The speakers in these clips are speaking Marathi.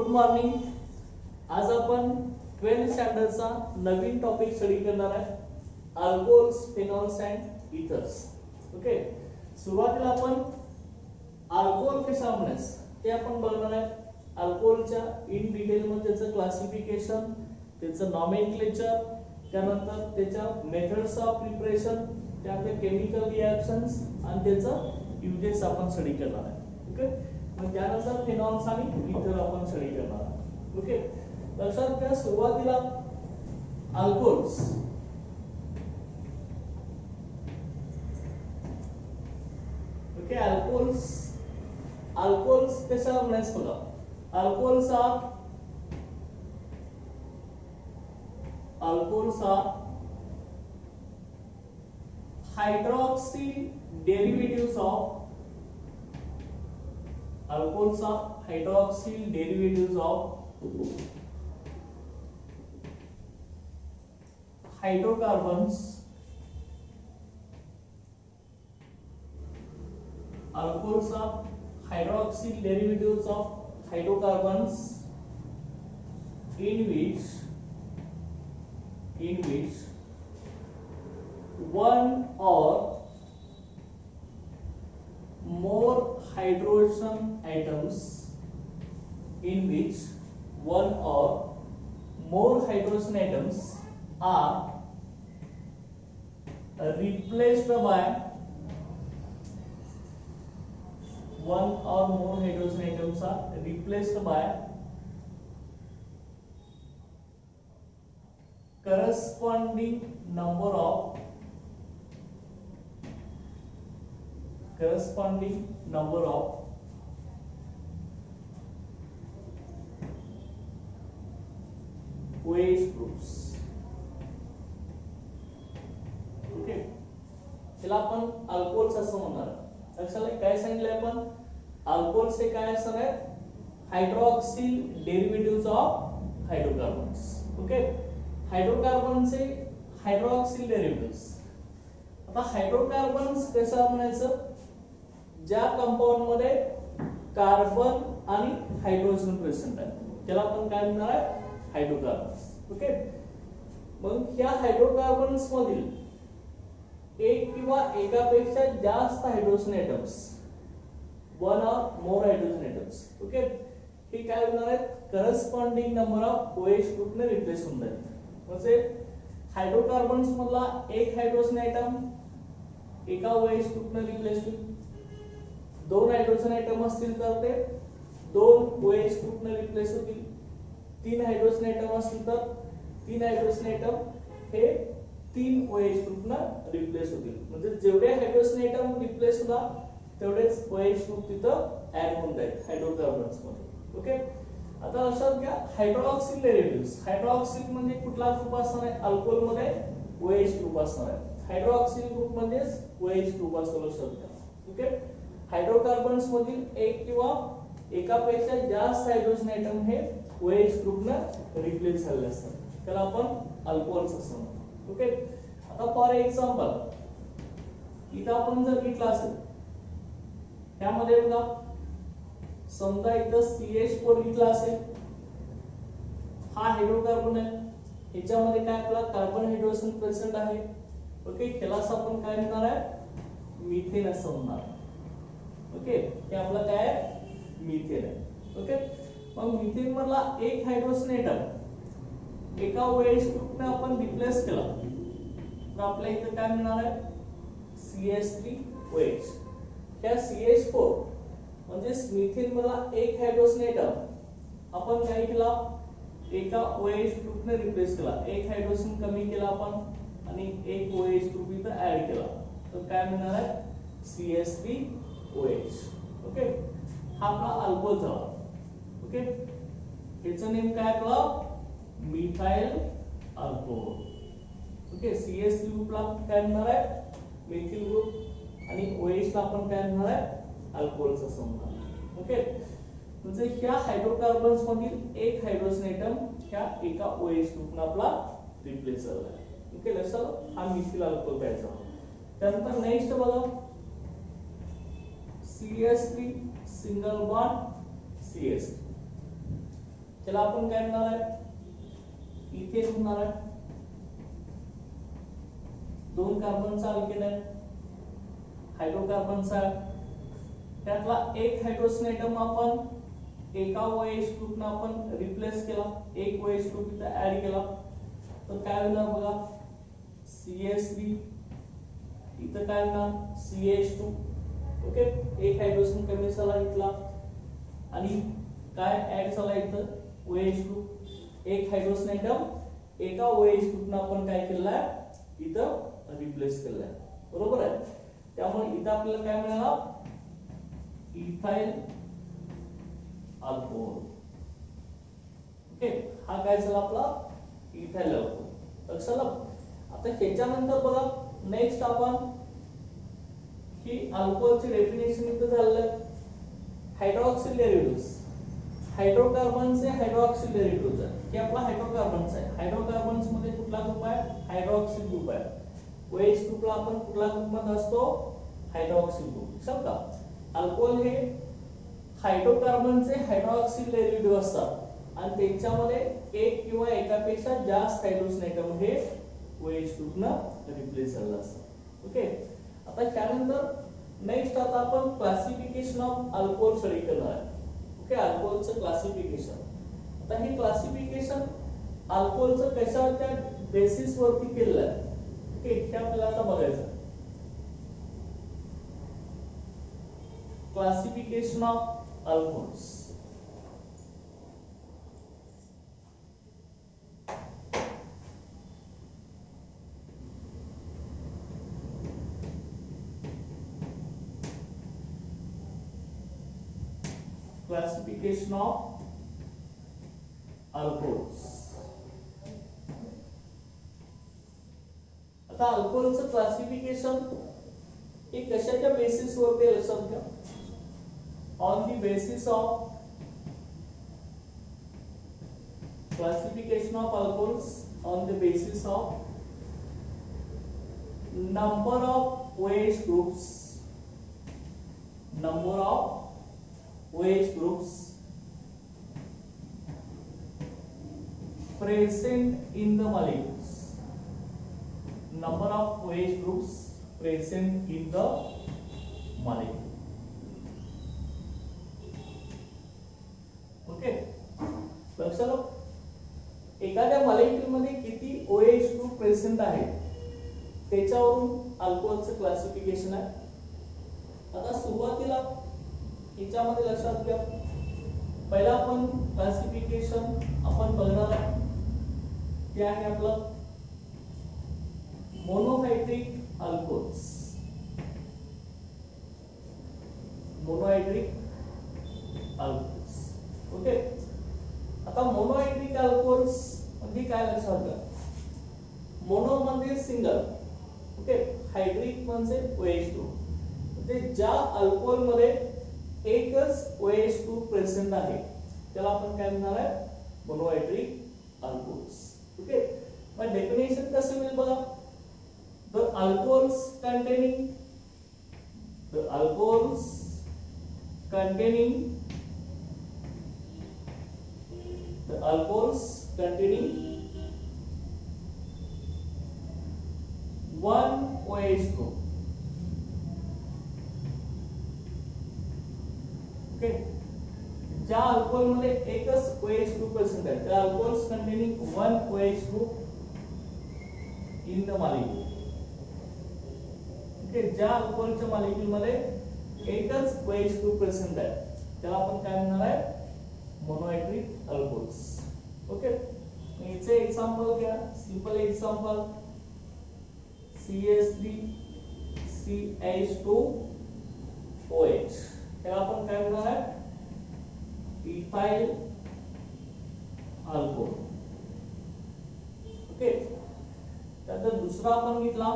Good morning. आज आपण 12th स्टँडर्डचा नवीन टॉपिक स्टडी करणार आहे, alcohols, phenols and ethers. Okay, सुरुवातीला आपण अल्कोहोल कशा म्हणायचं ते आपण बघणार आहे. अल्कोहोलच्या इन डिटेल मध्ये त्याचं क्लासिफिकेशन, त्याचं नॉमेनक्लेचर, त्यानंतर त्याच्या मेथड्स ऑफ प्रिपरेशन, त्यातले केमिकल रिएक्शन्स आणि त्याचं युजेस आपण स्टडी करणार आहे. ओके, मग त्यानंतर फिनॉल्स आणि इथर आपण स्टडी करणार आहोत. ओके, लक्षात घ्या सुरुवातीला अल्कोहोल्स. ओके, अल्कोहोल्स कशा म्हणायचं बघा. Alcohols are hydroxyl derivatives of hydrocarbons. Alcohols are hydroxyl derivatives of hydrocarbons in which one or more hydrogen atoms are replaced by corresponding number of OH groups. Okay, त्याला आपण अल्कोहोल्स असं म्हणणार. लक्षात काय सांगितलं आपण, अल्कोहोल्स हे काय असणार आहे, hydroxyl derivatives of hydrocarbons. Okay, हायड्रोकार्बनचे हायड्रॉक्सिल डेरिव्हेटिव्हज. आता हायड्रोकार्बन्स कसं म्हणायचं, ज्या कंपाऊंड मध्ये कार्बन आणि हायड्रोजन प्रेझेंट आहे त्याला आपण काय म्हणणार आहे, हायड्रोकार्बन्स. ओके, मग ह्या हायड्रोकार्बन्स मधील एक किंवा एकापेक्षा जास्त हायड्रोजन एटम्स, वन और मोर हायड्रोजन एटम्स. ओके, हे काय होणार आहेत, corresponding number of OH group ने रिप्लेस होऊन जाईल. म्हणजे हायड्रोकार्बन्स मधला एक हायड्रोजन एटम एका OH ग्रुप ने रिप्लेस होईल. दोन हायड्रोजन एटम असतील तर ते दोन OH ग्रुप ने रिप्लेस होतील. तीन हायड्रोजन एटम असतील तर तीन हायड्रोजन एटम हे तीन OH ग्रुप ने रिप्लेस होतील. म्हणजे जेवढे हायड्रोजन एटम रिप्लेस होणार तेवढेच OH ग्रुप तिथं ऍड होऊन जाईल हायड्रोकार्बन्स मध्ये. ओके, आता लक्षात घ्या हायड्रॉक्सिल डेरिव्हेटिव्हज. हायड्रॉक्सिल म्हणजे कुठला ग्रुप असणार आहे, अल्कोहोल मध्ये OH ग्रुप असणार आहे. हायड्रॉक्सिल ग्रुप म्हणजे OH ग्रुप असतो, लक्षात घ्या. ओके, हायड्रोकार्बन्स मधील एक किंवा एकापेक्षा जास्त हायड्रोजन एटम हे OH ग्रुप ने रिप्लेस झालेले असतात, त्याला आपण अल्कोहोल्स असं म्हणतो. ओके, आता फॉर एक्झाम्पल इथं आपण जर घेतला असेल त्यामध्ये बघा, समजा इथं CH4 घेतला असेल, हा हायड्रोकार्बन आहे, ह्याच्यामध्ये काय आपला कार्बन हायड्रोजन प्रेझेंट आहे. ओके, त्यालाच आपण काय म्हणणार आहे, मिथेन असं म्हणणार. ओके, हे आपलं काय आहे, मिथेन आहे. ओके, मग मिथेन मधला एक हायड्रोजन एटम एका OH ग्रुपने आपण रिप्लेस केला तर आपल्या इथं काय मिळणार आहे, CH3OH. त्या CH4 म्हणजे मिथेन मधला एक हायड्रोजन एटम आपण काय केला, एका OH ग्रुपने रिप्लेस केला. एक हायड्रोजन कमी केला आपण आणि एक OH ग्रुप इथं ऍड केला तर काय मिळणार आहे, CH3OH. ओके, हा आपला अल्कोहोल झाला. ओके, ह्याचं नेम काय आपला, मिथाइल अल्कोहोल. ओके, CH3 ग्रुपला काय म्हणणार आहे, मिथिल ग्रुप, आणि OH ला आपण काय म्हणणार आहे, अल्कोहोल्स असं म्हणणार. ओके, म्हणजे ह्या हायड्रोकार्बन्स मधील एक हायड्रोजन एटम ह्या एका OH ग्रुपने आपला रिप्लेस झाला आहे. ओके, लक्षात, हा मिथिल अल्कोहोल घ्यायचा. त्यानंतर नेक्स्ट बघा, CH3 सिंगल बॉन्ड CH3. त्याला आपण काय म्हणणार आहे, इथेन म्हणणार आहे. 2 कार्बनचा अल्केन आहे, हायड्रोकार्बनचा. त्यातला एक हायड्रोजन आयटम आपण एका OH ग्रुपने आपण रिप्लेस केला, एक OH ग्रुप इथे ऍड केला, तर काय होणार बघा, CH3, इथं काय होणार CH2. ओके, एक हायड्रोजन कमी झाला इथला, आणि काय ऍड झाला इथं OH ग्रुप. एक हायड्रोजन आयटम एका OH ग्रुपने आपण काय केलाय इथं रिप्लेस केलाय, बरोबर आहे. त्यामुळे इथं आपल्याला काय मिळालं, इथाइल अल्कोहोल. ओके, हा काय झाला आपला इथाइल अल्कोहोल. लक्षात आलं. आता ह्याच्यानंतर बघा नेक्स्ट आपण ही अल्कोहोलची डेफिनेशन इथं झालं, हायड्रॉक्सिल डेरिव्हेटिव्हज. हायड्रोकार्बनचे हायड्रॉक्सिल डेरिव्हेटिव्हज आहे, हे आपला हायड्रोकार्बनचा आहे. हायड्रोकार्बन्स मध्ये कुठला ग्रुप आहे, हायड्रॉक्सिल ग्रुप आहे. OH ग्रुपला आपण कुठला ग्रुप मध्ये असतो, हायड्रॉक्सिल ग्रुप. लक्षात का, अल्कोहोल हे हायड्रोकार्बनचे हायड्रॉक्सिल डेरिव्हेटिव्ह असतात आणि त्यांच्यामध्ये एक किंवा एकापेक्षा जास्त हायड्रोजन आयटम हे OH ग्रुपने रिप्लेस झालेलं असतं. ओके, आता त्यानंतर नेक्स्ट आता आपण क्लासिफिकेशन ऑफ अल्कोहोल स्टडी करणार आहे. ओके, अल्कोहोलचं क्लासिफिकेशन. आता हे क्लासिफिकेशन अल्कोहोलचं कशाच्या बेसिस वरती केलेलं आहे, ओके, हे आपल्याला आता बघायचं. Classification of alcohols. Classification of alcohols. आता अल्कोहोलचं क्लासिफिकेशन हे कशाच्या बेसिस वरती लक्षात घ्या, on the basis of classification of alcohols on the basis of number of OH groups, number of OH groups present in the molecules, number of OH groups present in the molecule. Okay, लक्षात एखाद्या मॉलिक्यूल मध्ये किती OH ग्रुप प्रेझेंट आहे त्याच्यावरून अल्कोहोलचं क्लासिफिकेशन आहे. आता सुरुवातीला याच्यामध्ये लक्षात घ्या, पहिला आपण क्लासिफिकेशन आपण बघणार आहे, ते आहे आपलं monohydric alcohols. Monohydric alcohols. Okay, आता मोनोहायड्रिक अल्कोहोल्स म्हणजे काय लक्षात घ्या, मोनो म्हणजे सिंगल, ओके, हायड्रिक म्हणजे OH ग्रुप. म्हणजे ज्या अल्कोहोल मध्ये एकच OH ग्रुप प्रेझेंट आहे त्याला आपण काय म्हणणार आहे, मोनोहायड्रिक अल्कोहोल्स. ओके, मग डेफिनेशन कसं मिळेल बघा, the alcohols containing one OH group. Okay, ज्या अल्कोहोल मध्ये एकच OH ग्रुप प्रेझेंट आहे त्या alcohols containing one OH group in the molecule. Okay, ज्या अल्कोहोलच्या मॉलिक्यूल मध्ये एकच OH ग्रुप प्रेझेंट आहे त्याला आपण काय म्हणणार आहे, मोनोहायड्रिक अल्कोहोल्स. ओके, याचे एक्झाम्पल घ्या, simple example CH3 CH2 OH, त्याला आपण काय म्हणणार आहे, इथाइल अल्कोहोल. ओके, त्यानंतर दुसरा आपण घेतला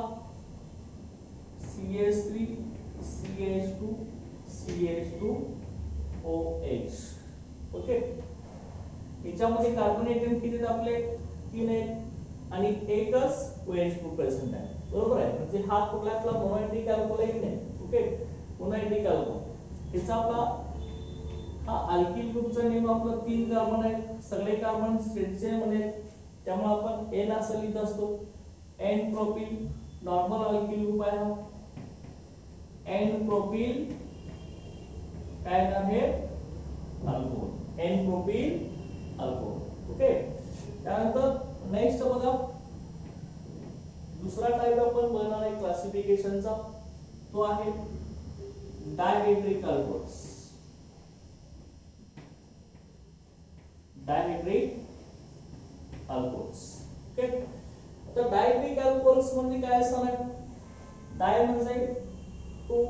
CH3 CH2 CH2 OH. Okay, याच्यामध्ये कार्बन एटम किती आहेत आपले, 3 आहेत आणि एकच OH ग्रुप प्रेझेंट आहे, बरोबर आहे. म्हणजे हा कुठला आपला मोनोहायड्रिक अल्कोहोल आहे की नाही. ओके, मोनोहायड्रिक अल्कोहोल ह्याचा आपला हा अल्किल ग्रुपचा नेम आपला 3 कार्बन आहेत, सगळे कार्बन स्ट्रेटचे आहेत, त्यामुळे आपण एन असं लिहित असतो. N propyl normal alkyl group आहे हा. एन प्रोपिल काय आहे alcohol, n propyl alcohol. Okay. त्यानंतर नेक्स्ट बघा दुसरा टाइप आपण बघणार आहे क्लासिफिकेशनचा, तो आहे dihydric alcohols. Dihydric alcohols. Okay. तर डायहेड्रिक अल्कोहोल्स म्हणजे काय असणार? डाय म्हणजे 2,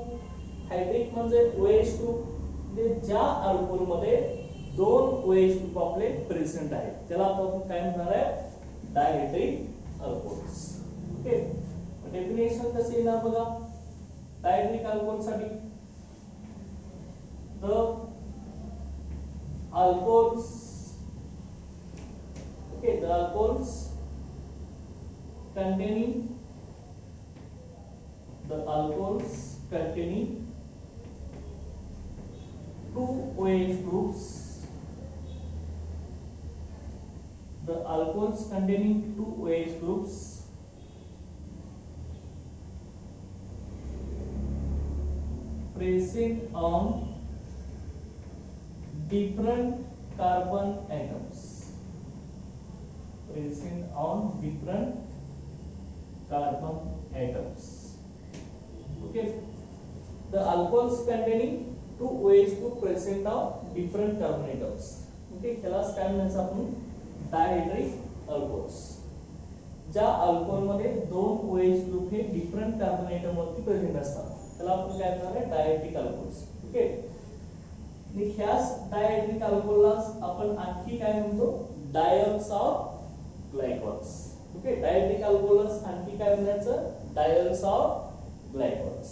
हायड्रिक म्हणजे OH ग्रुप. म्हणजे ज्या अल्कोहोल मध्ये 2 OH ग्रुप आपले प्रेझेंट आहेत त्याला आपण काय म्हणणार आहे? Dihydric alcohols. ओके. डेफिनेशन कसे येणार बघा डायहेड्रिक अल्कोहोल साठी. The alcohols, okay, the alcohols containing two OH groups, the alcohols containing 2 OH groups present on different carbon atoms, present on different carbon atoms. Okay. The alcohols containing 2 OH group present on different carbon atoms. Okay. त्यालाच काय म्हणायचं आपण डायहेड्रिक अल्कोहोल्स. ज्या अल्कोहोल मध्ये 2 OH ग्रुप हे डिफरंट कार्बन एटम वरती प्रेझेंट असतात त्याला आपण काय म्हणणार आहे? Dihydric alcohols. ओके. आणि ह्याच डायहेड्रिक अल्कोहोलला आपण आणखी काय म्हणतो? Diols of glycols. ओके. डायहेड्रिक अल्कोहोल्स आणखी काय म्हणायचं? Diols of glycols.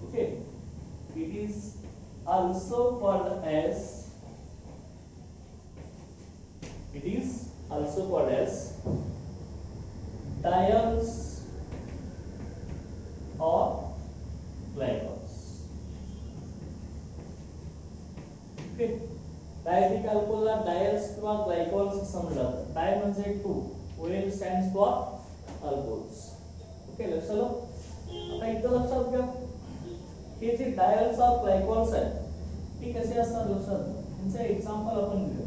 Okay. It is also called as diols or glycols. Okay. Dihydric अल्कोहोलला डायल्स किंवा ग्लायकॉल्स असं म्हटलं जातं. डाय म्हणजे 2, OH stands for alcohols. Okay. लक्षात आलं? आता इथं लक्षात घ्या हे जे डायल्स ऑफ ग्लायकॉल्स आहेत ते कसे असतात लक्षात घ्या. यांचं एक्झाम्पल आपण घेऊ.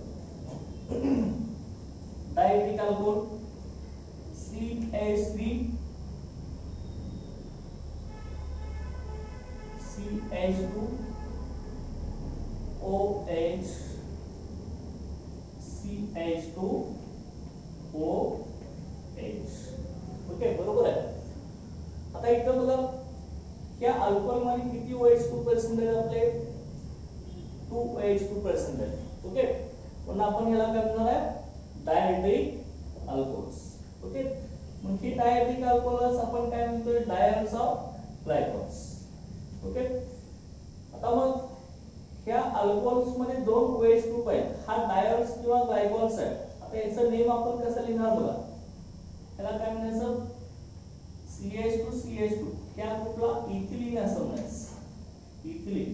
Dihydric alcohol CH3 CH2 OH CH2 OH. Okay. बरोबर आहे. आता इथं बघा या अल्कोहोल मध्ये किती OH ग्रुप प्रेझेंट आहेत आपले? 2 OH ग्रुप प्रेझेंट आहेत. ओके. पण आपण याला काय म्हणणार आहे? Dihydric alcohols. ओके. मग ही डायहेड्रिक अल्कोहोल्स आपण काय म्हणतोय? Diols of glycols. ओके. आता मग ह्या अल्कोहोल्स मध्ये 2 OH ग्रुप आहेत. हा डायल्स किंवा ग्लायकॉल्स आहे. आता याचं नेम आपण कसं लिहिणार बघा. याला काय म्हणायचं? CH2 ह्या ग्रुपला इथिलीन असं म्हणायचं. इथिलीन.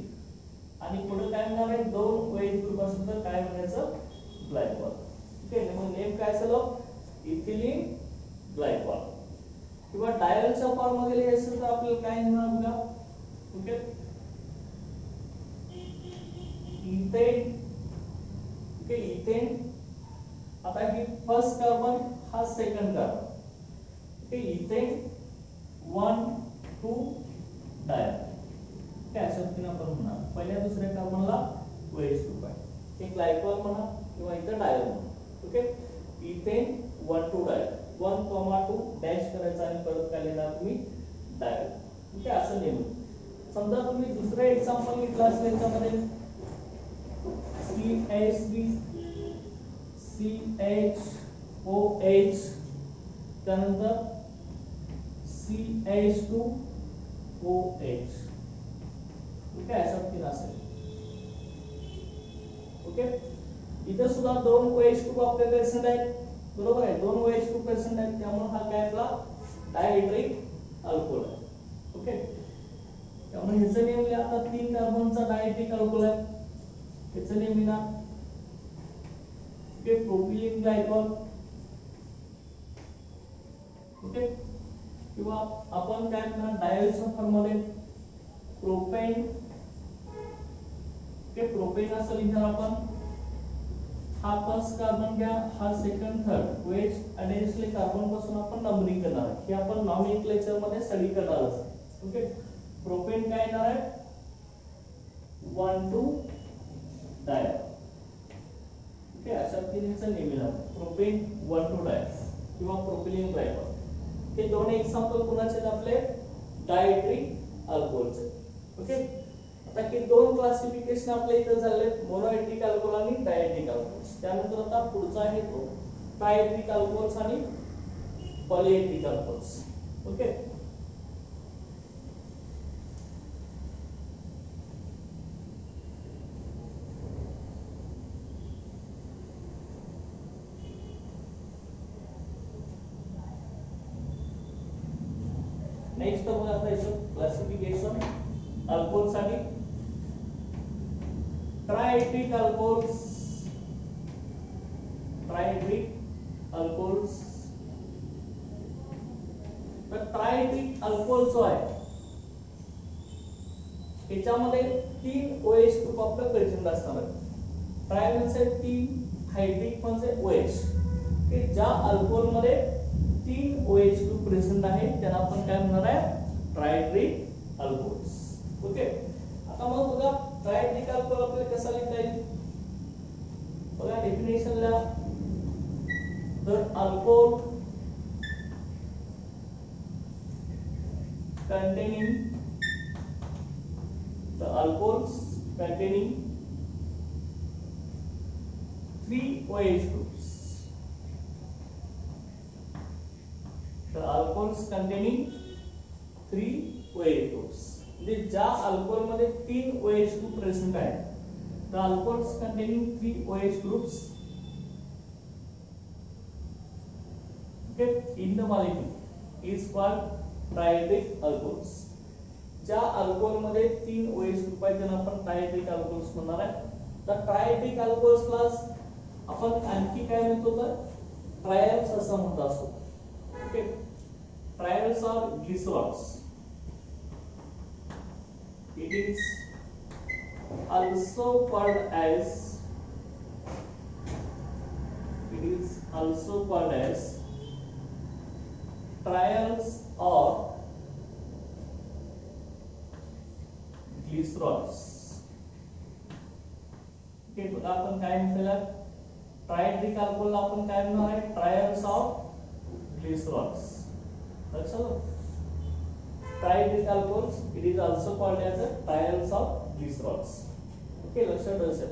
आणि पुढे काय म्हणणार आहे? 2 OH ग्रुप असेल तर काय म्हणायचं? ग्लायकॉल. ओके. मग नेम काय झालं? Ethylene glycol. किंवा डायलच्या फॉर्म मध्ये लिहायचं तर आपल्याला काय लिहिणार बघा. ओके. इथेन. ओके. इथेन. आता ही फर्स्ट कार्बन हा second carbon. Okay. Ethane 1 2 dial. काय अशा आपण म्हणा पहिल्या दुसऱ्या कार्बनला OH ग्रुप आहे. एक ग्लायकॉल म्हणा किंवा इथं डायल म्हणा. ओके. Ethane 1 2 dial. 1,2 डॅश करायचा आणि परत काय लिहिणार तुम्ही? डायल. ओके. असं नेम. समजा तुम्ही दुसरं एक्झाम्पल घेतलं असेल याच्यामध्ये CH3 CHOH त्यानंतर CH2 OH. ओके. अशा तीन असेल. ओके. इथे सुद्धा 2 OH ग्रुप आपले प्रेझेंट आहेत. बरोबर आहे. 2 OH ग्रुप प्रेझेंट आहेत त्यामुळे हा काय आपला डायहेड्रिक अल्कोहोल आहे. ओके. त्यामुळे ह्याचं नेम लिहा. आता 3 कार्बनचा डायहेड्रिक अल्कोहोल आहे. याचं नेम येणार ओके प्रोपिलिन ग्लायकॉल ओके किंवा आपण काय म्हणणार डायसल्फार मध्ये प्रोपेन ओके प्रोपेन असं लिहिणार आपण हा फर्स्ट कार्बन घ्या हा सेकंड थर्ड वेज अडेनियसले कार्बन पासून आपण नंबरिंग करणार आहे हे आपण नॉमेनक्लेचर मध्ये स्टडी करणार आहोत ओके प्रोपेन काय येणार आहे 1 2 डाय ओके अशा पद्धतीचं नेम येणार प्रोपेन 1 2 डाय किंवा प्रोपिलिन ग्लायकॉल हे दोन एक्झाम्पल कोणाचे आहेत आपले डायट्रिक अल्कोहोलचे ओके आता की दोन क्लासिफिकेशन आपल्या इथे झाले मोनोएट्रिक अल्कोहोल आणि डायट्रिक अल्कोहोल्स त्यानंतर आता पुढचा आहे तो ट्रायट्रिक अल्कोहोल्स आणि पॉलिएट्रिक अल्कोहोल्स ओके नेक्स्ट बघा आता याचं क्लासिफिकेशन अल्कोहोल्स आणि ट्रायट्रिक अल्कोहोल्स तर ट्रायट्रिक अल्कोहोल जो आहे याच्यामध्ये 3 OH ग्रुप आपलं प्रेझेंट असणार आहे ट्राय म्हणजे 3 हायड्रिक म्हणजे OH की ज्या अल्कोहोल मध्ये 3 OH ग्रुप प्रेझेंट आहे त्याला आपण काय म्हणणार आहे ट्रायट्रिक अल्कोहोल्स ओके आता मग बघा ट्रायट्रिक अल्कोहोल आपल्याला कसा लिहिता येईल बघा डेफिनेशनला तर alcohol containing 3 OH groups the alcohols containing 3 OH groups म्हणजे ज्या अल्कोहोल मध्ये 3 OH ग्रुप प्रेझेंट आहे the alcohols containing 3 OH groups okay in the molecule is called trihydric alcohols ज्या अल्कोहोल मध्ये 3 OH ग्रुप आहेत त्यांना आपण ट्रायट्रिक अल्कोहोल्स म्हणणार आहे तर ट्रायट्रिक अल्कोहोल्स क्लास आपण आणखी काय म्हणतो तर ट्रायल्स असं म्हणतो असतो okay trials are glycerols it is also called as trials or glycerols okay बघा आपण काय म्हणतो ट्रायट्रिक अल्कोहोल आपण काय म्हणणार आहे ट्रायल्स ऑफ ग्लिसरॉल्स लक्षात trihydric alcohols it is also called as a triols of glycerols okay लक्षात ठेवायचं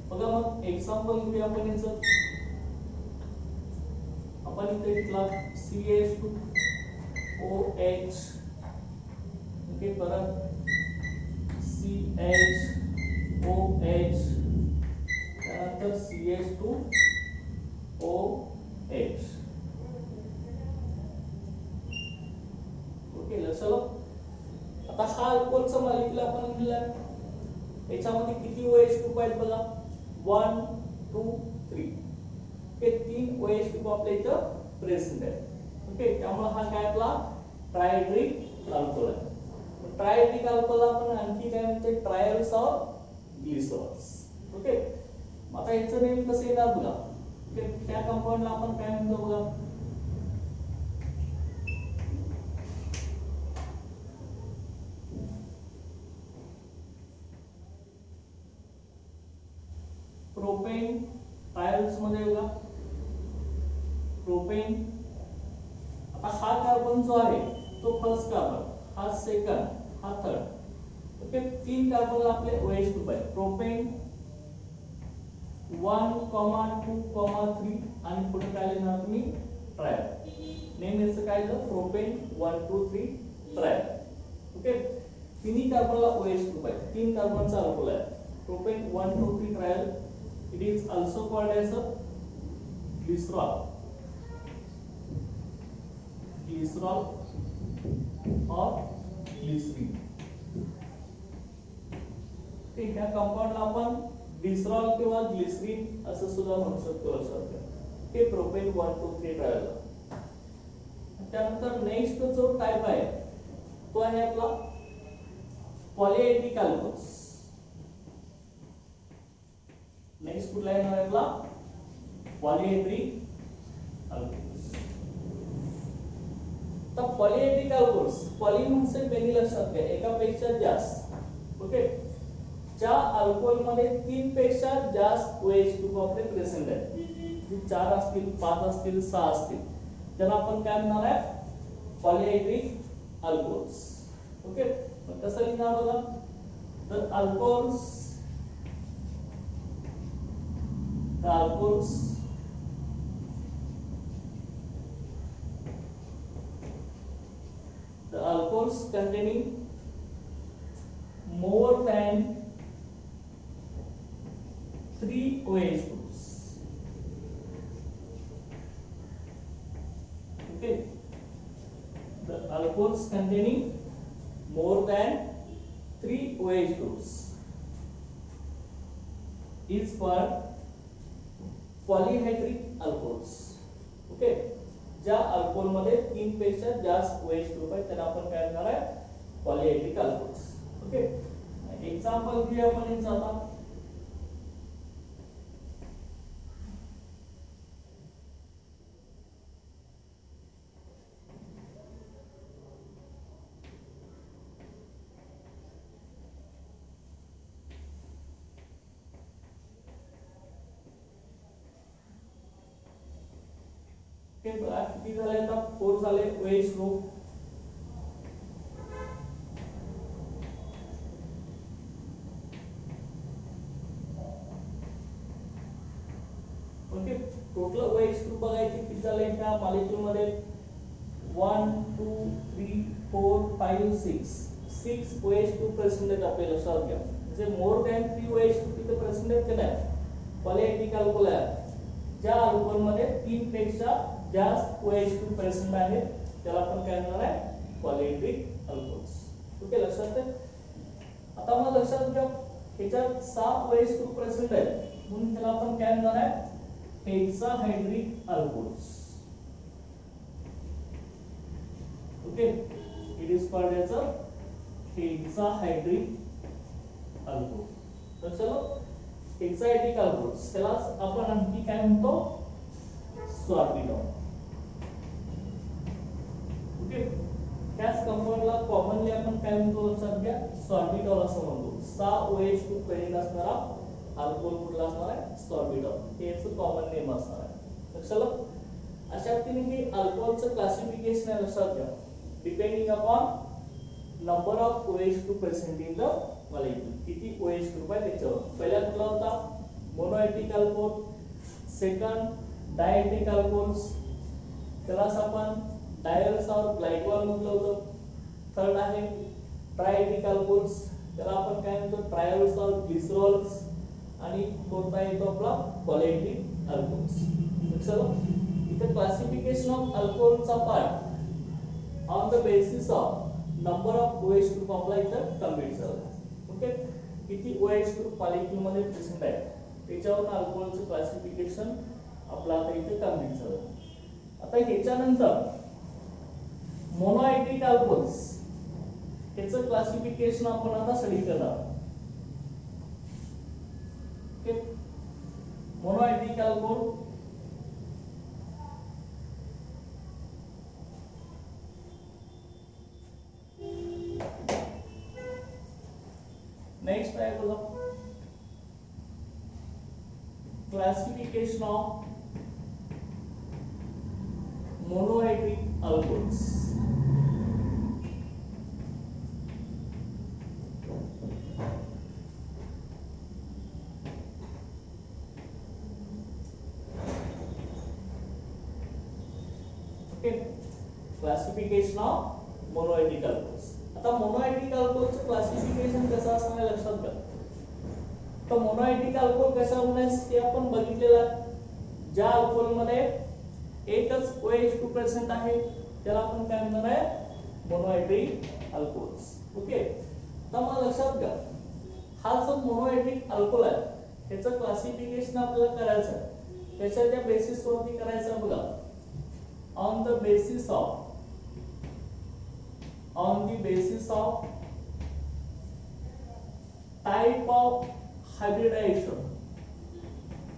बघा मग एक्झाम्पल घेऊया आपण याचं आपण इथे घेतला CH2OH ओके परत CHOH त्यानंतर CH2OH ओके लक्षात आता हा अल्कोहोलचा मॉलिक्यूल आपण लिहिला याच्यामध्ये किती OH ग्रुप आहेत बघा 1 2 3 हे 3 OH ग्रुप आपल्या इथं प्रेझेंट आहे ओके त्यामुळे हा काय आपला ट्रायट्रिक अल्कोहोल आहे ट्रायट्रिक अल्कोहोल आपण आणखी काय म्हणते ट्रायल्स ऑफ ग्लिसरॉल्स ओके आता याचं नेम कसं येणार बघा ओके त्या कंपाऊंडला आपण काय म्हणतो बघा प्रोपेन ट्रायल्स मध्ये बघा प्रोपेन आता हा कार्बन जो आहे तो फर्स्ट कार्बन हा सेकंड हा थर्ड ओके 3 कार्बनला आपले OH ग्रुप आहे प्रोपेन 1, 2, 3 आणि पुढे काय लिहिणार तुम्ही ट्रायल नेम याचं काय आहे प्रोपेन 1 2 3 ट्रायल ओके तिन्ही कार्बनला OH ग्रुप आहे 3 कार्बनचा अल्कोहोल आहे propane 1 2 3 trial it is also called as a glycerol or glycerin ठीक है कंपाउंडला आपण ग्लिसरॉल किंवा ग्लिसरीन असं सुद्धा म्हणू शकतो लक्षात घ्या. हे प्रोपेन 1 2 3 ट्रायल. त्यानंतर नेक्स्ट जो टाइप आहे तो आहे आपला पॉलीएट्रिक अल्कोहोल्स. नेक्स्ट कुठला आहे आपला पॉलीएट्रिक अल्कोहोल्स. तर पॉलीएट्रिक अल्कोहोल्स, पॉली म्हणजे मेनी लक्षात घ्या एकापेक्षा जास्त. ओके, ज्या अल्कोहोल मध्ये 3 पेक्षा जास्त OH ग्रुप आपले प्रेझेंट आहेत, 4 असतील 5 असतील 6 असतील, त्याला आपण काय म्हणणार आहे पॉलीएट्रिक अल्कोहोल्स. ओके, मग कसं लिहिणार बघा, तर alcohols the alcohols containing more than 3 OH groups. Okay, the alcohols containing more than 3 OH groups is called polyhydric alcohols. Okay, ज्या अल्कोहोल मध्ये 3 पेक्षा जास्त OH ग्रुप आहे त्याला आपण काय म्हणणार आहे पॉलीहायड्रिक अल्कोहोल्स. ओके, एक्झाम्पल घेऊया आपण याचा आता. किती झाले आता 4 झाले OH group. Okay, total OH group बघायचे किती झाले त्या मॉलिक्यूल मध्ये 1 2 3 4 5 6 OH ग्रुप प्रेझेंट आहेत आपल्या लक्षात घ्या. म्हणजे मोर दॅन 3 OH ग्रुप इथे प्रेझेंट आहेत की नाही पॉलीहायड्रिक अल्कोहोल आहे. ज्या अल्कोहोल मध्ये 3 पेक्षा जास्त OH ग्रुप प्रेझेंट आहेत त्याला आपण काय म्हणणार आहे पॉलीहायड्रिक अल्कोहोल्स. ओके, लक्षात आहे. आता मग लक्षात घ्या ह्याच्यात 6 OH ग्रुप प्रेझेंट आहेत म्हणून त्याला आपण काय म्हणणार आहे hexahydric alcohols. Okay, it is called as a hexahydric alcohol. तर चलो हेक्साहायड्रिक अल्कोहोल्स त्याला आपण आणखी काय म्हणतो सॉर्बिटॉल. ओके, त्याच कंपाऊंडला कॉमनली आपण काय म्हणतो लक्षात घ्या सॉर्बिटॉल असं म्हणतो. 6 OH ग्रुप प्रेझेंट असणारा अल्कोहोल कुठला असणार आहे सॉर्बिटॉल. हे याचं कॉमन नेम असणार आहे. लक्षात अशा रीतीने हे अल्कोहोलचं क्लासिफिकेशन आहे लक्षात घ्या depending upon number of OH group present in the molecule. किती OH ग्रुप आहे त्याच्यावर. पहिला कुठला होता मोनोएट्रिक अल्कोहोल, सेकंड डायएट्रिक अल्कोहोल्स त्यालाच आपण डायल्स और ग्लायकॉल म्हटलं होतं. थर्ड आहे ट्रायएट्रिक अल्कोहोल्स त्याला आपण काय म्हणतो ट्रायोल्स और ग्लिसरॉल्स. आणि कोणता येतो आपला पॉलीएट्रिक अल्कोहोल्स. चलो इथे क्लासिफिकेशन ऑफ अल्कोहोलचा part on the basis of number of OH group आपला इथे कंप्लीट झाला. ओके, किती OH ग्रुप मॉलिक्यूल मध्ये प्रेझेंट आहे त्याच्यावरून अल्कोहोलचं क्लासिफिकेशन आपला आता इथे कंप्लीट झालं. आता ह्याच्यानंतर मोनोएट्रिक अल्कोहोल्स ह्याचं क्लासिफिकेशन आपण आता स्टडी करणार. ओके, मोनोएट्रिक अल्कोहोल नेक्स्ट आहे बघा classification of monohydric alcohols. Okay, classification of monohydric alcohols. आता मोनोएट्रिक अल्कोहोलचं क्लासिफिकेशन कसं असणार आहे लक्षात घ्या. तर मोनोएट्रिक अल्कोहोल कशा होण्यास ते आपण बघितलेलं आहे. ज्या अल्कोहोल मध्ये एकच OH ग्रुप प्रेझेंट आहे त्याला आपण काय म्हणणार आहे मोनोएट्रिक अल्कोहोल्स. ओके, तर मग लक्षात घ्या हा जो मोनोएट्रिक अल्कोहोल आहे त्याचं क्लासिफिकेशन आपल्याला करायचं आहे. त्याच्या बेसिस वरती करायचं बघा. On the basis of type of hybridization,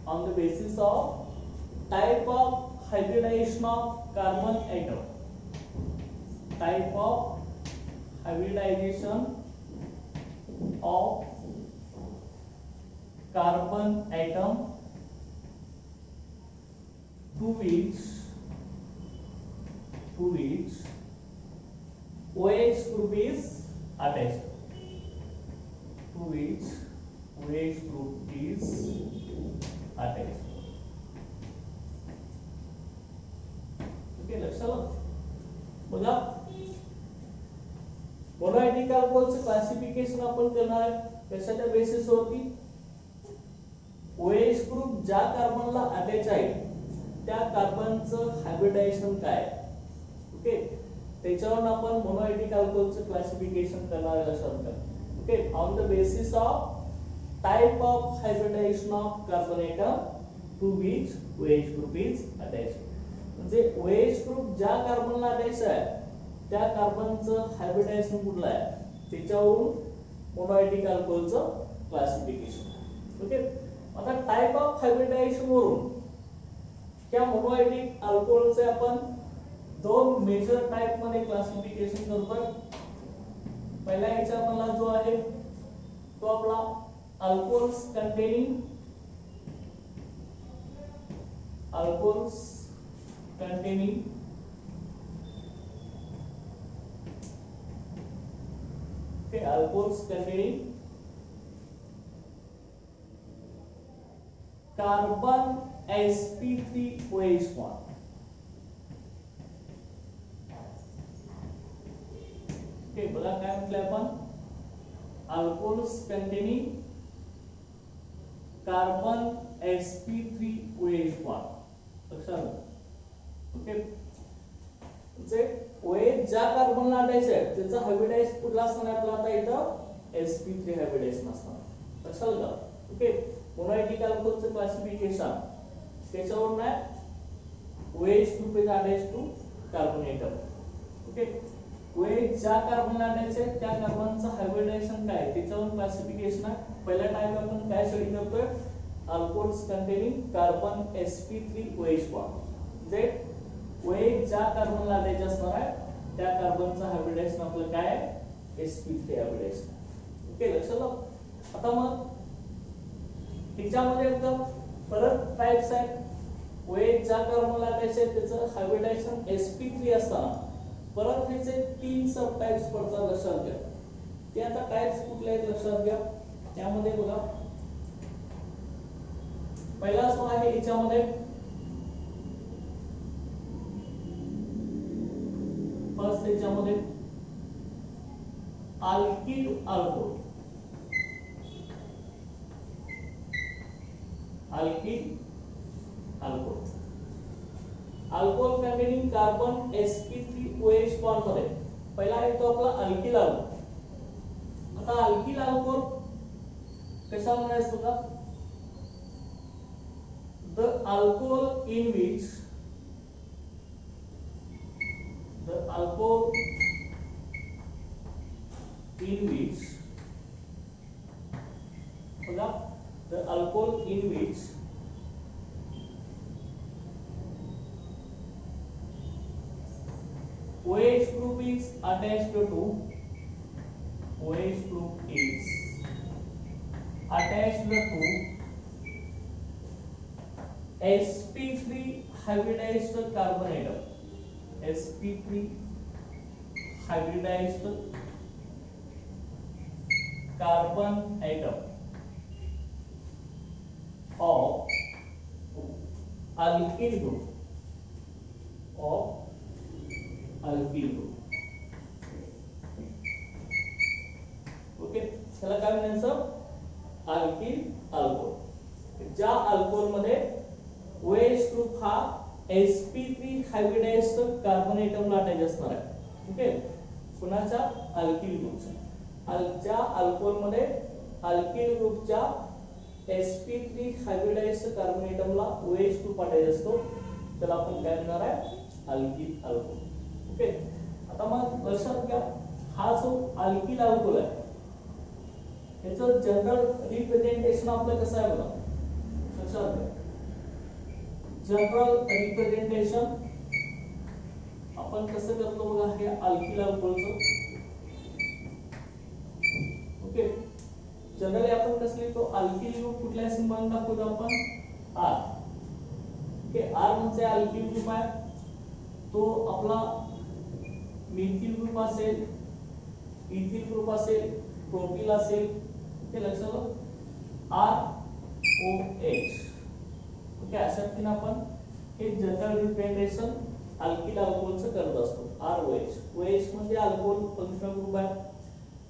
on the basis of type of hybridization of carbon atom, type of hybridization of carbon atom to which OH group is attached, to which OH group is attached. Okay, लक्षात बघा. मोनोएटिक अल्कोहोलचं क्लासिफिकेशन आपण करणार आहे. कशाच्या बेसिस वरती? OH ग्रुप ज्या कार्बनला अटॅच आहे त्या कार्बनचं हायब्रिडायझेशन काय. ओके, त्याच्यावर आपण मोनोएटिक अल्कोहोलचं क्लासिफिकेशन करणार आहे. लक्षात घ्या. Okay, on the basis of type of hybridization of carbon atom to which OH group is attached. म्हणजे OH ग्रुप ज्या कार्बनला अटॅच आहे त्या कार्बनचं हायब्रिडायझेशन कुठलं आहे त्याच्यावरून मोनोएटिक अल्कोहोलचं क्लासिफिकेशन. ओके, आता टाइप ऑफ हायब्रिडायझेशन वरून त्या मोनोएटिक अल्कोहोलचे आपण दोन मेजर टाइप मध्ये क्लासिफिकेशन करतोय. पहिला याच्यामधला जो आहे तो आपला alcohols containing carbon sp3OH1. Okay, बघा काय म्हटलंय आपण, alcohols containing कार्बन sp3OH1. लक्षात. ओके, जे OH ज्या कार्बनला अटॅच आहे त्याचा हायब्रिडाइज कुठला असणार आपला आता इथं sp3 हायब्रिडाइज असणार. लक्षात घ्या. ओके, मोनोएटिक अल्कोहोलचं क्लासिफिकेशन त्याच्यावरून आहे OH group is attach to carbon atom. Okay, OH ज्या कार्बनला अटॅच आहे त्या कार्बनचं हायब्रिडायझेशन काय त्याच्यावरून क्लासिफिकेशन आहे. पहिला टाइप आपण काय स्टडी करतोय, अल्कोहोल्स कंटेनिंग कार्बन sp3OH1. जे OH ज्या कार्बनला अटॅच असणार आहे त्या कार्बनचं हायब्रिडायझेशन आपलं काय आहे, sp3 हायब्रिडायझेशन. ओके, लक्षात. आता मग त्याच्यामध्ये एकदम परत टाइप्स आहेत. OH ज्या कार्बनला अटॅच आहे त्याचं हायब्रिडायझेशन sp3 असताना परत ह्याचे तीन सब टाइप्स पडतात. लक्षात घ्या. ते आता टाइप्स कुठले आहेत लक्षात घ्या. त्यामध्ये बघा पहिला जो आहे याच्यामध्ये फर्स्ट याच्यामध्ये alkyl alcohol. Alcohol containing carbon sp3OH1 मध्ये पहिला येतो आपला अल्किल अल्कोहोल. आता अल्किल अल्कोहोल कशा म्हणायचं बघा, the alcohol in which बघा the alcohol in which OH group is attached to sp3 hybridized carbon atom. sp3 hybridized carbon atom of alkyl group. Okay, त्याला काय म्हणायचं, अल्किल अल्कोहोल. ज्या अल्कोहोल मध्ये OH ग्रुप हा sp3 हायब्रिडाइज्ड कार्बन एटमला अटॅच असणार आहे. ओके, कुणाच्या, अल्किल ग्रुपच्या. ज्या अल्कोहोल मध्ये अल्किल ग्रुपच्या sp3 हायब्रिडाइज्ड कार्बन एटमला OH2 पाठायचा असतो, त्याला आपण काय म्हणणार आहे, अल्किल अल्कोहोल. ओके, आता मग लक्षात घ्या, हा जो अल्किल अल्कोहोल आहे याचं जनरल रिप्रेझेंटेशन आपलं कसं आहे बघा. लक्षात घ्या, जनरल रिप्रेझेंटेशन आपण कसं करतो बघा, हे अल्किल अल्कोहोलचं. ओके, जनरली आपण कसं लिहितो, अल्किल ग्रुप कुठल्या सिंबल दाखवतो आपण, आर. ओके, आर म्हणजे अल्किल ग्रुप आहे, तो आपला मिथिल ग्रुप असेल, इथिल ग्रुप असेल, प्रोपिल असेल. ओके, लक्षात आलं, ROH. ओके, अशा पद्धतीने आपण हे जनरल रिप्रेझेंटेशन अल्किल अल्कोहोलचं करत असतो. ROH, OH म्हणजे अल्कोहोल फंक्शनल ग्रुप आहे,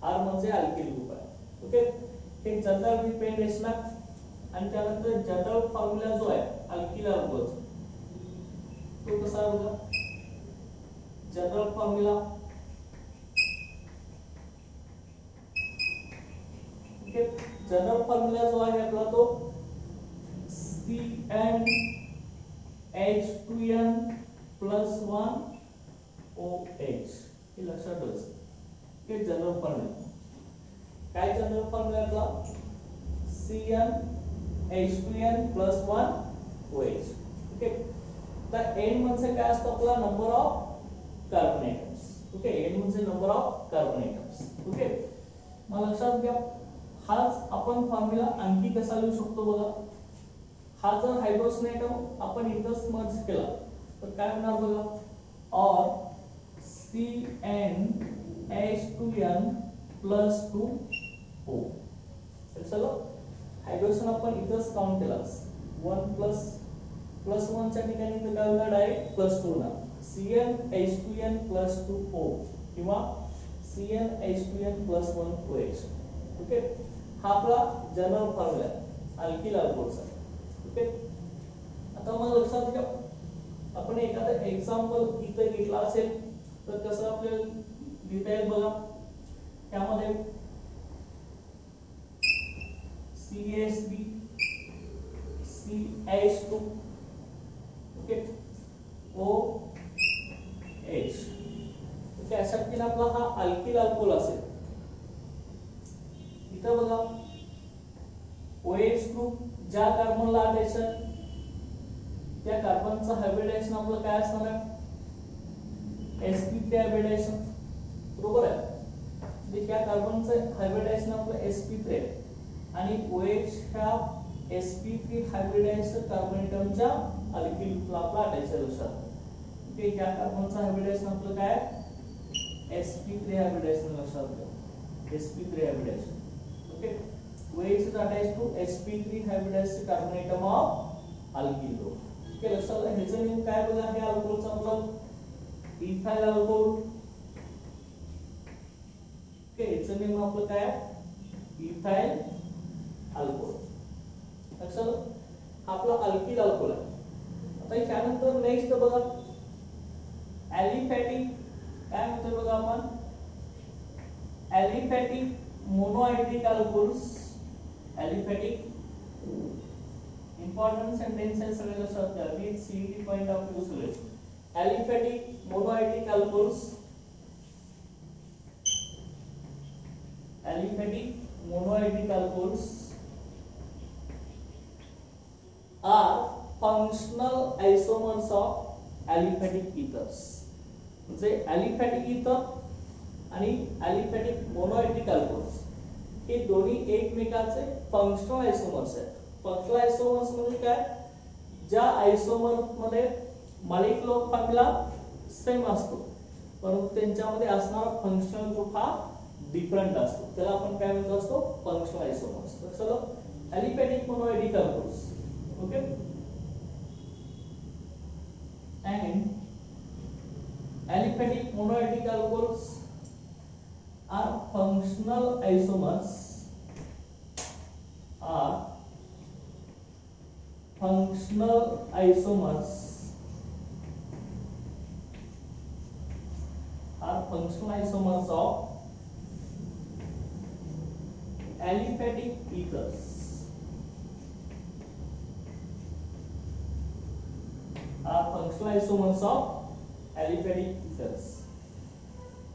R म्हणजे अल्किल ग्रुप आहे. ओके, हे जनरल रिप्रेझेंटेशन आणि त्यानंतर जनरल फॉर्म्युला जो आहे अल्किल अल्कोहोलचा तो कसा आहे बघा. General formula, okay, general formula जो आहे आपला तो CnH2n + 1 OH. हे लक्षात ठेवायचं. ओके, जनरल फॉर्म्युला काय, जनरल फॉर्म्युला आपला CnH2n + 1 OH. ओके, तर N म्हणजे काय असतो आपला, number of carbon atoms. Okay, N म्हणजे number of carbon atoms. Okay, मग लक्षात घ्या, हाच आपण फॉर्म्युला आणखी कसा लिहू शकतो बघा. हा जर हायड्रोजन एटम आपण इथंच मर्ज केला तर काय होणार बघा, और CnH2n + 2O. चलो, हायड्रोजन आपण इथंच काउंट केला, 1 प्लस 1 च्या ठिकाणी तर काय होणार, डायरेक्ट +2 होणार. CnH2n + 2O किंवा CnH2n + 1 OH. ओके, हा आपला जनरल फॉर्म्युला आहे अल्किल अल्कोहोलचा. ओके, आता मग लक्षात घ्या, आपण एखादा एक्झाम्पल इथे घेतला असेल तर कसं आपल्याला लिहिता येईल बघा. त्यामध्ये CaSb CH2 okay OH. Okay, अशा पद्धतीने आपला हा अल्किल अल्कोहोल असेल. इथं बघा OH ग्रुप ज्या कार्बनला अटॅच त्या कार्बनचं हायब्रिडायझेशन आपलं काय असणार आहे, sp3 हायब्रिडायझेशन. बरोबर आहे, म्हणजे त्या कार्बनचं हायब्रिडायझेशन आपलं sp3 आहे आणि OH ह्या sp3 हायब्रिडायझ्ड कार्बन एटमच्या अल्किल ग्रुपला आपला अटॅच आहे. लक्षात, ओके, त्या कार्बनचं हायब्रिडायझेशन आपलं काय, sp3 हायब्रिडायझेशन. लक्षात घ्या, sp3 hybridisation. Okay, OH is attached to sp3 hybridized carbon atom of alkyl group. Okay, लक्षात घ्या, ह्याचं नेम काय बघा, हे अल्कोहोलचं आपलं इथाइल अल्कोहोल. ओके, ह्याचं नेम आपलं काय, इथाइल अल्कोहोल. लक्षात, आपला अल्किल अल्कोहोल आहे. आता त्यानंतर नेक्स्ट बघा एलिफॅटिक. काय म्हणतो बघा आपण, aliphatic monohydric alcohols. Aliphatic important sentence आहे सगळे लक्षात घ्या, मी CET पॉइंट ऑफ व्ह्यू सगळे. Aliphatic monohydric alcohols, aliphatic monohydric alcohols are functional isomers of aliphatic ethers. म्हणजे एलिफॅटिक ईथर आणि एलिफॅटिक मोनोहायड्रिक अल्कोहोल्स हे दोन्ही एकमेकांचे फंक्शनल आइसोमर्स आहेत. फंक्शनल आइसोमर्स म्हणजे काय, ज्या आइसोमर मध्ये मॉलिक्युलर फॉर्म्युला सेम असतो परंतु त्यांच्यामध्ये असणारा फंक्शनल ग्रुप हा डिफरंट असतो, त्याला आपण काय म्हणतो असतो, फंक्शनल आइसोमर्स. तर चलो, aliphatic monohydric alcohols. Okay, and aliphatic monohydric alcohols are functional isomers, are functional isomers, are functional isomers of aliphatic ethers. Functional isomers of aliphatic ethers.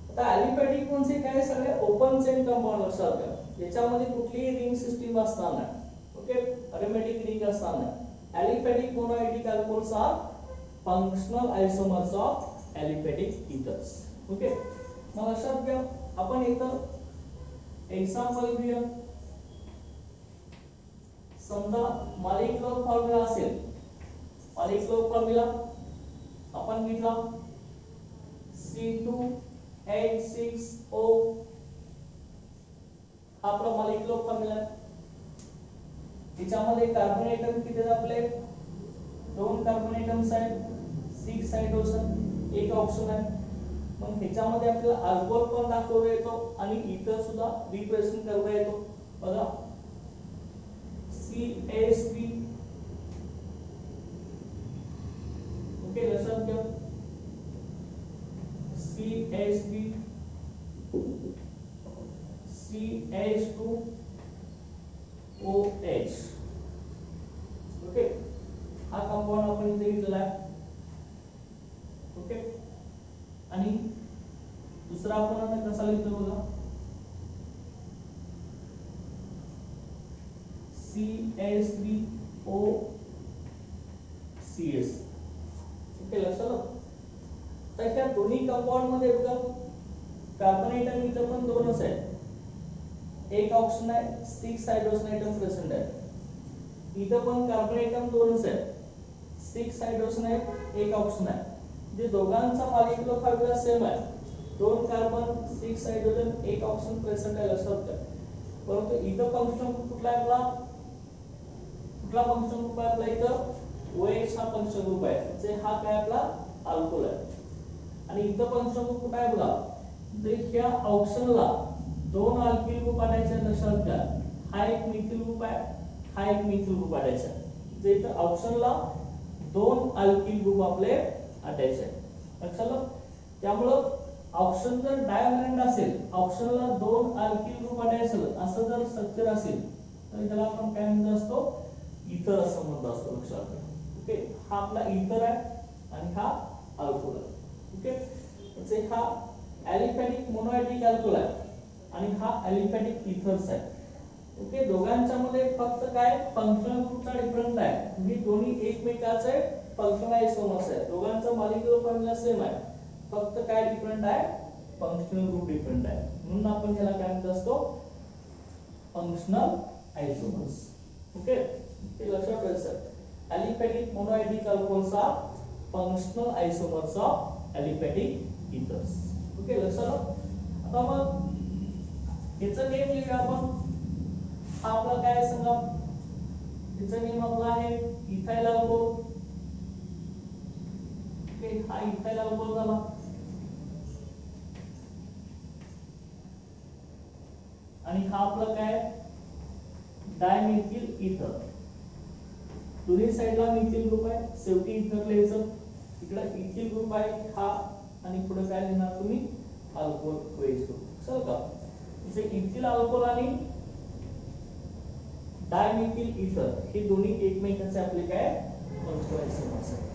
आता ॲलिफॅटिक म्हणजे काय सगळे ओपन चेन कंपाऊंड लक्षात घ्या. याच्यामध्ये कुठलीही रिंग सिस्टीम असणार नाही. ओके, अरोमॅटिक रिंग असणार नाही. Aliphatic monohydric alcohols are functional isomers of aliphatic ethers. Okay, मग लक्षात घ्या आपण इथं एक्झाम्पल घेऊया. समजा मॉलिक्युलर फॉर्म्युला असेल, मॉलिक्युलर फॉर्म्युला आपण घेतला C2H6O, हा आपला मॉलिक्युलर फॉर्म्युला आहे. त्याच्यामध्ये कार्बन एटम किती आहेत आपले? 2 कार्बन एटम्स आहेत, 6 हायड्रोजन, 1 ऑक्सिजन आहे. मग ह्याच्यामध्ये आपल्याला अल्कोहोल पण दाखवता येतो आणि इथर सुद्धा रिप्रेझेंट करता येतो. बघा CH3, ओके लक्षात घ्या CH3 CH2OH. ओके, हा कंपाऊंड आपण इथे घेतलेला आहे. ओके, आणि दुसरा आपण आता कसा लिहितो बघा CH3OCS. ओके लक्षात आलं. तर ह्या दोन्ही कंपाऊंड मध्ये बघा कार्बन एटम इथं पण 2च आहे, 1 ऑक्सिजन आहे, 6 हायड्रोजन एटम प्रेझेंट आहे. इथं पण कार्बन एटम 2च आहे, 6 हायड्रोजन आहे, 1 ऑक्सिजन आहे. जे दोघांचा मॉलिक्युलर फॉर्म्युला सेम आहे, 2 कार्बन 6 हायड्रोजन 1 ऑक्सिजन प्रेझेंट आहे लक्षात घ्या. परंतु इथं फंक्शनल ग्रुप कुठला आहे आपला? कुठला फंक्शनल ग्रुप आहे आपला? इथं OH हा फंक्शनल ग्रुप आहे, जे हा काय आपला अल्कोहोल आहे. आणि इथं फंक्शनल ग्रुप कुठे आहे बघा, तर ह्या ऑक्सिजनला 2 अल्किल ग्रुप आणायचे लक्षात घ्या. हा एक मिथिल ग्रुप आहे, हा एक मिथिल ग्रुप आणायचा. जे इथं ऑक्सिजनला 2 अल्किल ग्रुप आपले आणायचे लक्षात आलं. त्यामुळं ऑक्सिजन जर डायव्हॅलेंट असेल, ऑक्सिजनला 2 अल्किल ग्रुप आणायचं असं जर स्ट्रक्चर असेल तर त्याला आपण काय म्हणत असतो? इथर असं म्हणत असतो लक्षात घ्या. ओके, हा आपला इथर आहे आणि हा अल्कोहोल आहे. ओके, म्हणजे हा ॲलिफॅटिक मोनोएटिक अल्कोहोल आहे आणि हा ॲलिफॅटिक इथर्स आहे. ओके, दोघांच्या मध्ये फक्त काय फंक्शनल ग्रुपचा डिफरन्स आहे. म्हणजे दोन्ही एकमेकांचे फंक्शनल आयसोमर्स आहेत. दोघांचा मॉलिक्युलर फॉर्म्युला सेम आहे, फक्त काय डिफरंट आहे? फंक्शनल ग्रुप डिफरंट आहे. म्हणून आपण ह्याला काय म्हणत असतो? फंक्शनल आयसोमर्स. ओके, हे लक्षात ठेवायचं. Aliphatic monohydric alcohols are functional isomers of aliphatic ethers. Okay लक्षात आलं. आता मग याचं नेम लिहूया आपण. हा आपला काय आहे सांगा? याचं नेम आपला आहे इथाइल अल्कोहोल. ओके, हा इथाइल अल्कोहोल झाला. आणि हा आपला काय? डायमिथिल इथर. दोन्ही साइडला मिथिल ग्रुप आहे, शेवटी इथर लिहायचं. इकडे इथिल ग्रुप आहे हा, आणि पुढे काय लिहिणार तुम्ही? Alcohol OH group. चल का, म्हणजे इथिल अल्कोहोल आणि डायमिथिल इथर हे दोन्ही एकमेकांचे आपले काय फंक्शनल आयसोमर्स आहेत.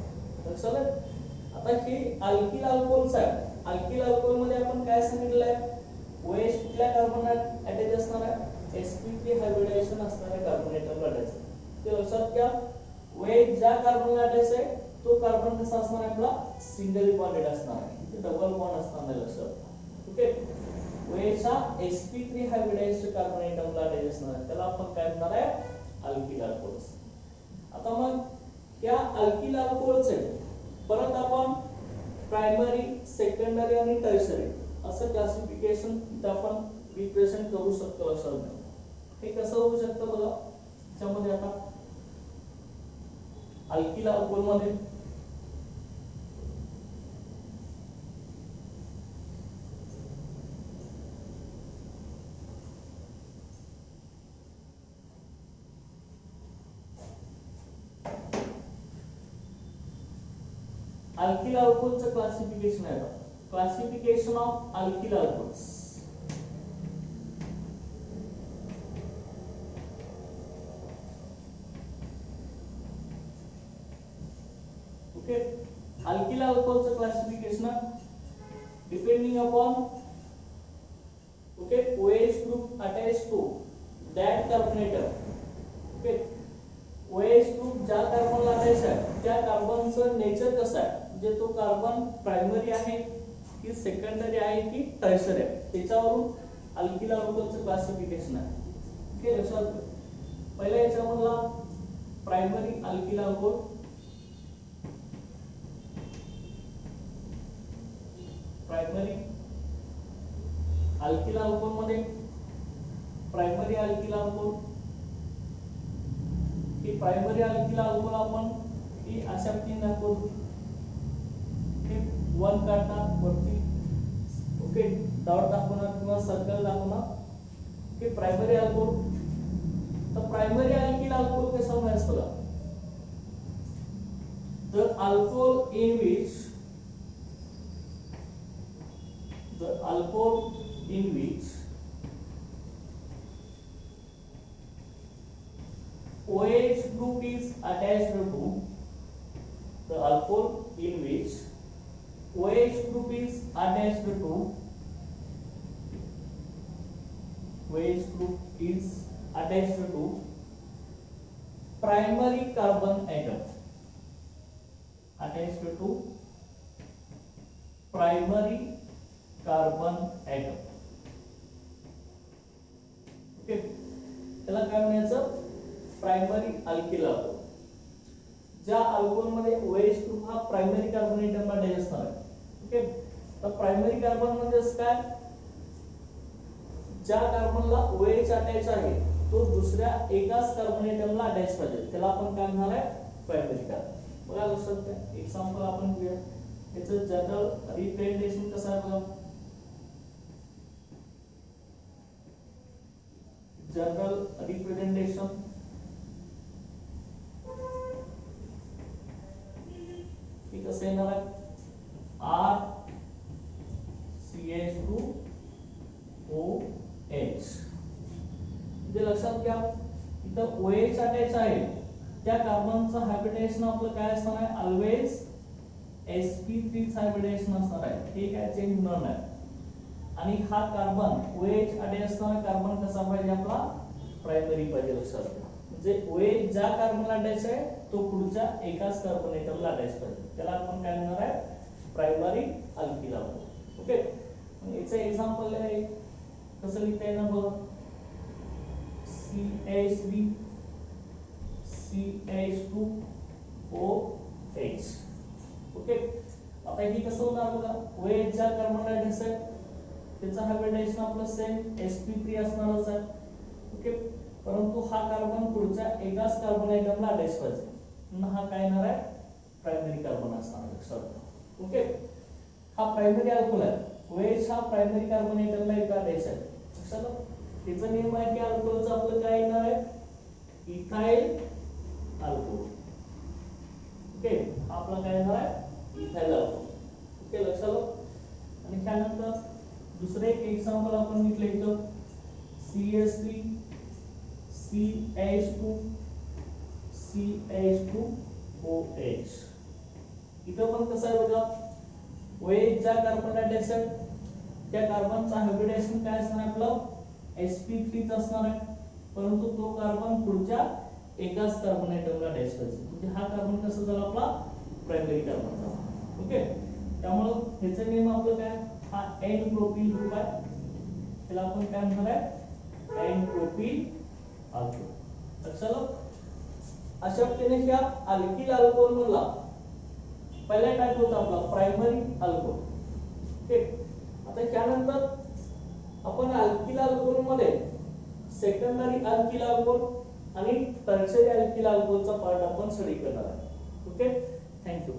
लक्षात आलं. आता हे अल्किल अल्कोहोल्स आहे. अल्किल अल्कोहोल मध्ये आपण काय सांगितलं आहे? OH कुठल्या कार्बन अटॅच असणार आहे? sp3 हायब्रिडायझेशन असणाऱ्या कार्बन एटम अटॅच. ते लक्षात घ्या. OH ज्या कार्बन अटॅच आहे तो कार्बन कसा असणार आहे आपला? सिंगली बॉन्डेड असणार आहे, डबल बॉन्ड असणार नाही लक्षात. ओके, OH हा sp3 हायब्रिडायज्ड कार्बन एटमला अटॅच असणार आहे, त्याला आपण काय म्हणणार आहे? Alkyl alcohols. आता मग या अल्किल अल्कोहोल्स परत आपण प्रायमरी, सेकंडरी आणि टर्शरी असं क्लासिफिकेशन आपण रिप्रेझेंट करू शकतो लक्षात घ्या. हे कसं होऊ शकतं बघा. त्यामध्ये आता अल्किल अल्कोहोल मध्ये अल्किल अल्कोहोलचं क्लासिफिकेशन आहे. Classification of alkyl alcohols. Okay, alkyl alcohol's classification depending upon okay OH group attached to that carbonator. okay OH group ज्या कार्बनला अटॅच आहे त्या कार्बनचं नेचर कसं आहे, म्हणजे तो कार्बन प्रायमरी आहे की सेकंडरी आहे की टर्शरी आहे, त्याच्यावरून अल्किल अल्कोहलचं क्लासिफिकेशन आहे. ओके लक्षात. पहिल्या याच्यामधला primary alkyl alcohol, primary alkyl alcohol मध्ये प्रायमरी अल्किल अल्कोहल ही प्रायमरी अल्किल अल्कोहल आपण ही अशा तीन दाखवतो. वन काढणार वरती ओके डॉट दाखवणार किंवा सर्कल दाखवणार की प्रायमरी अल्कोहल. तर प्रायमरी अल्किल अल्कोहल कैसा म्हणायचं बघा, the alcohol in which OH group is attached to the alcohol in which OH group is attached to OH group is attached to primary carbon atom, attached to primary carbon atom. Okay त्याला काय म्हणायचं, प्रायमरी अल्किल अल्कोहल. ज्या अल्कोहल मध्ये OH ग्रुप हा प्रायमरी कार्बन एटमला अटॅच असणार आहे. ओके तर प्रायमरी कार्बन म्हणजे काय, ज्या कार्बनला OH अटॅच आहे तो दुसऱ्या एकाच कार्बन एटमला अटॅच पाहिजे, त्याला आपण काय म्हणणार आहे, प्रायमरी कार्बन. बघा लक्षात घ्या. एक्झाम्पल आपण घेऊया. याचं जनरल रिप्रेझेंटेशन कसं आहे बघा. जनरल रिप्रेझेंटेशन हे कसं येणार आहे, RCH2OH. म्हणजे लक्षात घ्या इथं OH अटॅच आहे त्या कार्बनचं हायब्रिडेशन आपलं काय असणार आहे, ऑलवेज sp3 हायब्रिडेशन असणार आहे. हे काय चेंज होणार नाही. आणि हा कार्बन OH अटॅच असणारा कार्बन कसा पाहिजे, आपला प्रायमरी पाहिजे. लक्षात घ्या म्हणजे OH ज्या कार्बनला अटॅच आहे तो पुढच्या एकाच कार्बन एटमला अटॅच पाहिजे, त्याला आपण काय म्हणणार आहे, प्रायमरी अल्किल अल्कोहल. ओके याचं एक्झाम्पल आहे कसं लिहिता येणार बघा, CH3 CH2OH. ओके आता हे कसं होणार बघा, OH ज्या कार्बनला अटॅच आहे त्याचा हायब्रिडेशन आपलं सेम sp3 असणारच आहे. ओके परंतु हा कार्बन पुढच्या एकाच कार्बन आयटमला अटॅच पाहिजे, म्हणून हा काय येणार आहे, प्रायमरी कार्बन असणार. लक्षात. ओके हा प्रायमरी अल्कोहल आहे. OH हा प्रायमरी कार्बन आयटमला इथं अटॅच आहे. लक्षात. त्याचा नियम आहे की अल्कोहलचं आपलं काय येणार आहे, इथाइल अल्कोहल. ओके आपला काय येणार आहे, इथाइल अल्कोहल. ओके लक्षात. आणि त्यानंतर दुसरे एक एक्झाम्पल आपण घेतलं इथं CH3 CH2 CH2OH. इथं पण कसं आहे बघा, OH ज्या कार्बनला अटॅच आहे त्या कार्बनचा हायब्रिडेशन काय असणार आहे, आपलं sp3 असणार आहे, परंतु तो कार्बन पुढच्या एकाच कार्बन आयटमला अटॅच पाहिजे, म्हणजे हा कार्बन कसा झाला, आपला प्रायमरी कार्बन झाला. ओके त्यामुळे ह्याचं नियम आपलं काय, हा एन प्रोपील ग्रुप आहे, त्याला आपण काय म्हणणार आहे, एन प्रोपील अल्कोहल. लक्षात. अशा पद्धतीने ह्या अल्किल अल्कोहल मधला पहिला टाइप होता आपला प्रायमरी अल्कोहल. ओके आता त्यानंतर आपण अल्किल अल्कोहल मध्ये सेकंडरी अल्किल अल्कोहल आणि टर्शियरी अल्किल अल्कोहलचा पार्ट आपण स्टडी करणार आहे. Okay thank you.